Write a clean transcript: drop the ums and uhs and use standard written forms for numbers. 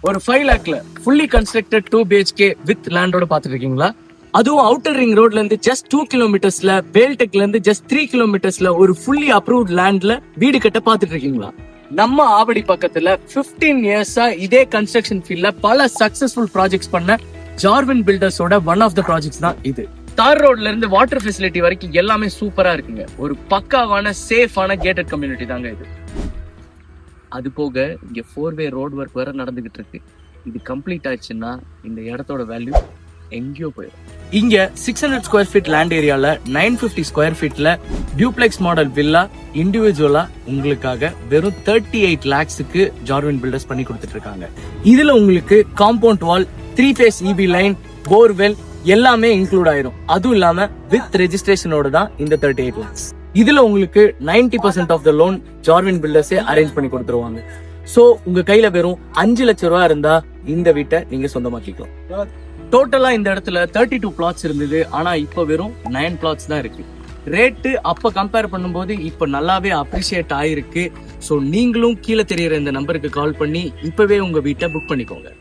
ஒரு 5 lakhல fully constructed 2 BHK with லேண்டோட பாத்துட்டு இருக்கீங்களா? அதுவும் அவுட்டர் ரிங் ரோட்ல இருந்து ஜஸ்ட் 2 கிலோமீட்டர்ஸ்ல, வேல்டெக்ல இருந்து ஜஸ்ட் 3 கிலோமீட்டர்ஸ்ல ஒரு ஃபுல்லி அப்ரூவ்ட் லேண்ட்ல வீடு கட்ட பாத்துட்டு இருக்கீங்களா? நம்ம ஆவடி பக்கத்துல 15 இயர்ஸா இதே கன்ஸ்ட்ரக்ஷன் ஃபீல்ட்ல பல சக்சஸ்ஃபுல் ப்ராஜெக்ட்ஸ் பண்ண ஜார்வின் பில்டர்ஸோட ஒன் ஆஃப் த ப்ராஜெக்ட்ஸ் தான் இது. தார் ரோட்ல இருந்து வாட்டர் ஃபெசிலிட்டி வரைக்கும் எல்லாமே சூப்பரா இருக்குங்க. ஒரு பக்காவான சேஃபான கேட்டட் கம்யூனிட்டி தாங்க இது. அது போக இங்க 4-வே ரோட் ஒர்க் வேற நடந்துகிட்டு இருக்கு. இது கம்ப்ளீட் ஆயிடுச்சுன்னா இந்த இடத்தோட வேல்யூ எங்கேயோ போயிடும். இங்க 600 ஸ்கொயர் ஃபீட் லேண்ட் ஏரியால 950 ஸ்கொயர் ஃபீட்ல டியூப்ளெக்ஸ் மாடல் வில்லா இண்டிவிஜுவலா உங்களுக்காக வெறும் 38 lakhsக்கு ஜார்வின் பில்டர்ஸ் பண்ணி கொடுத்துட்டு இருக்காங்க. இதுல உங்களுக்கு compound wall, 3 phase EB line, borewell எல்லாமே இன்க்ளூட் ஆயிரும். அதுவும் இல்லாம வித் ரெஜிஸ்ட்ரேஷனோட தான் இந்த 38 lakhs. இதுல உங்களுக்கு 90% ஆஃப் த லோன் ஜார்வின் பில்டர்ஸே அரேஞ்ச் பண்ணி கொடுத்துருவாங்க. சோ உங்க கையில வெறும் 5 லட்சம் ரூபாய் இருந்தா இந்த வீட்டை நீங்க சொந்தமாக்கிக்கலாம். டோட்டலா இந்த இடத்துல 32 plots இருந்தது. ஆனா இப்ப வெறும் 9 plots தான் இருக்கு. ரேட்டு அப்ப கம்பேர் பண்ணும்போது இப்ப நல்லாவே அப்ரிஷியேட் ஆயிருக்கு. சோ நீங்களும் கீழே தெரியுற இந்த நம்பருக்கு கால் பண்ணி இப்பவே உங்க வீட்டை புக் பண்ணிக்கோங்க.